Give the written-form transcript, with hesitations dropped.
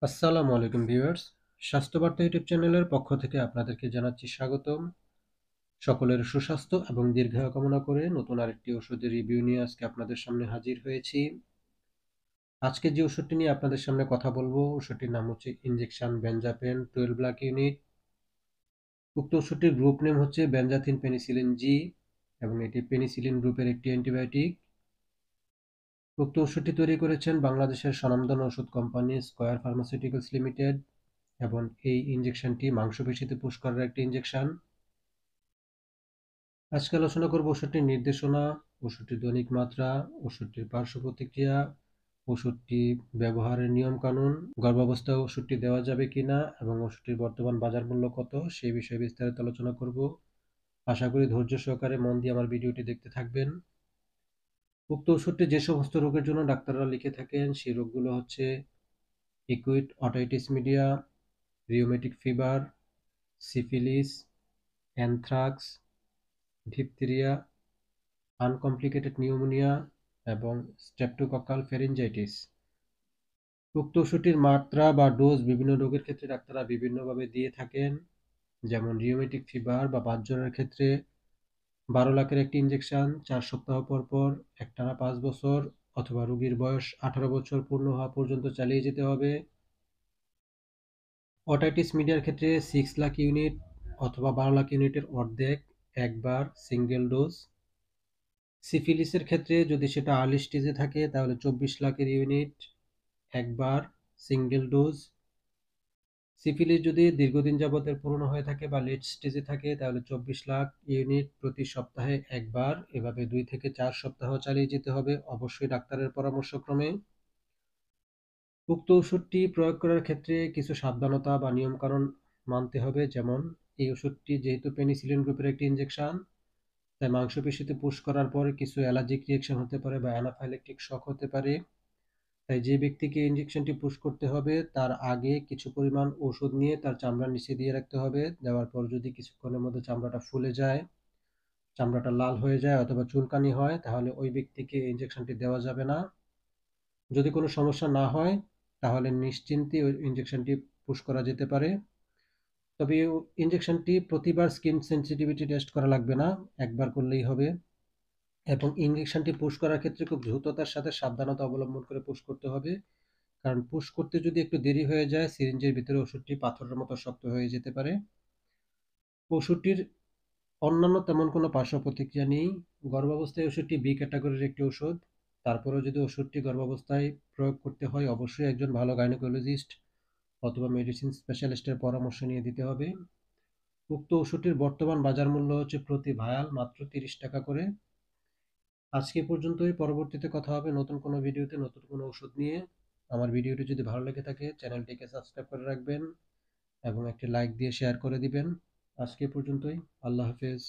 আসসালামু আলাইকুম viewers. স্বাস্থ্যবার্তা YouTube চ্যানেলের পক্ষ থেকে আপনাদেরকে জানাচ্ছি স্বাগতম। সকলের সুস্বাস্থ্য এবং দীর্ঘায়ু কামনা করে নতুন আরেকটি ওষুধের রিভিউ নিয়ে আজকে আপনাদের সামনে হাজির হয়েছি। আজকে যে ওষুধটি নিয়ে আপনাদের সামনে কথা বলবো, ওষুধটির নাম হচ্ছে ইনজেকশন বেনজাপেন 12 ব্লক ইউনিট। উক্ত ওষুধটির গ্রুপ নেম হচ্ছে বেনজাথিন পেনিসিলিন জি এবং এটি পেনিসিলিন গ্রুপের একটি অ্যান্টিবায়োটিক। উক্ত ওষুধটি তৈরি করেছেন বাংলাদেশের স্বনামধন্য ওষুধ কোম্পানি স্কয়ার ফার্মাসিউটিক্যালস লিমিটেড এবং এই ইনজেকশনটি মাংসপেশিতে পুশ করার একটি ইনজেকশন। আজকে আলোচনা করব ওষুধটির নির্দেশনা, ওষুধটির দৈনিক মাত্রা, ওষুধটির পার্শ্ব প্রতিক্রিয়া, ওষুধটি ব্যবহারের নিয়ম কানুন, গর্ভাবস্থায় ওষুধটি দেওয়া যাবে কিনা এবং ওষুধটির বর্তমান বাজার মূল্য কত সেই বিষয়ে বিস্তারিত আলোচনা করব। আশা করি ধৈর্য সহকারে মন দিয়ে আমার ভিডিওটি দেখতে থাকবেন। উক্ত ওষুধটি যে সমস্ত রোগের জন্য ডাক্তাররা লিখে থাকেন সেই রোগগুলো হচ্ছে acute otitis media, rheumatic fever, syphilis, anthrax, diphtheria, uncomplicated pneumonia এবং স্ট্রেপ্টোকক্কাল ফ্যারিঞ্জাইটিস। উক্ত ওষুধটির মাত্রা বা ডোজ বিভিন্ন রোগের ক্ষেত্রে ডাক্তাররা বিভিন্নভাবে দিয়ে থাকেন। যেমন রিউমেটিক ফিভার বা বাতজ্বরের ক্ষেত্রে 12 লাখের একটি ইনজেকশন 4 সপ্তাহ পর পর একটানা 5 বছর অথবা রোগীর বয়স 18 বছর পূর্ণ হওয়া পর্যন্ত চালিয়ে যেতে হবে। অটাইটিস মিডিয়ার ক্ষেত্রে 6 লাখ ইউনিট অথবা 12 লাখ ইউনিটের অর্ধেক একবার সিঙ্গেল ডোজ। সিফিলিসের ক্ষেত্রে যদি সেটা আর্লি স্টেজে থাকে তাহলে 24 লাখের ইউনিট একবার সিঙ্গেল ডোজ। সিফিলিস যদি দীর্ঘদিন যাবতের পুরনো হয়ে থাকে বা লেট স্টেজে থাকে তাহলে 24 লাখ ইউনিট প্রতি সপ্তাহে একবার, এভাবে 2 থেকে 4 সপ্তাহ চালিয়ে যেতে হবে, অবশ্যই ডাক্তারের পরামর্শক্রমে। উক্ত ওষুধটি প্রয়োগ করার ক্ষেত্রে কিছু সাবধানতা বা নিয়মকানুন মানতে হবে। যেমন এই ওষুধটি যেহেতু পেনিসিলিন গ্রুপের একটি ইনজেকশন, তাই মাংসপেশিতে পুশ করার পর কিছু অ্যালার্জিক রিয়েকশন হতে পারে বা অ্যানাফাইল্যাক্টিক শক হতে পারে। তাই যে ব্যক্তিকে ইনজেকশনটি পুশ করতে হবে তার আগে কিছু পরিমাণ ওষুধ নিয়ে তার চামড়ার নিচে দিয়ে রাখতে হবে। দেওয়ার পর যদি কিছুক্ষণের মধ্যে চামড়াটা ফুলে যায়, চামড়াটা লাল হয়ে যায় অথবা চুলকানি হয় তাহলে ওই ব্যক্তিকে ইনজেকশনটি দেওয়া যাবে না। যদি কোনো সমস্যা না হয় তাহলে নিশ্চিন্তে ওই ইনজেকশনটি পুশ করা যেতে পারে। তবে ইনজেকশনটি প্রতিবার স্কিন সেন্সিটিভিটি টেস্ট করা লাগবে না, একবার করলেই হবে। এবং ইনজেকশনটি পুশ করার ক্ষেত্রে খুব দ্রুততার সাথে সাবধানতা অবলম্বন করে পুশ করতে হবে, কারণ পুশ করতে যদি একটু দেরি হয়ে যায় সিরিঞ্জের ভিতরে ওষুধটি পাথরের মতো শক্ত হয়ে যেতে পারে। ওষুধটির অন্যান্য তেমন কোনো পার্শ্ব প্রতিক্রিয়া নেই। গর্ভাবস্থায় ওষুধটি বি ক্যাটাগরির একটি ওষুধ। তারপরেও যদি ওষুধটি গর্ভাবস্থায় প্রয়োগ করতে হয় অবশ্যই একজন ভালো গাইনোকোলজিস্ট অথবা মেডিসিন স্পেশালিস্টের পরামর্শ নিয়ে দিতে হবে। উক্ত ওষুধটির বর্তমান বাজার মূল্য হচ্ছে প্রতি ভায়াল মাত্র 30 টাকা করে। আজকে পর্যন্তই, পরবর্তীতে কথা হবে নতুন কোনো ভিডিওতে নতুন কোনো ওষুধ নিয়ে। আমার ভিডিওটি যদি ভালো লেগে থাকে চ্যানেলটিকে সাবস্ক্রাইব করে রাখবেন এবং একটি লাইক দিয়ে শেয়ার করে দিবেন। আজকে পর্যন্তই, আল্লাহ হাফেজ।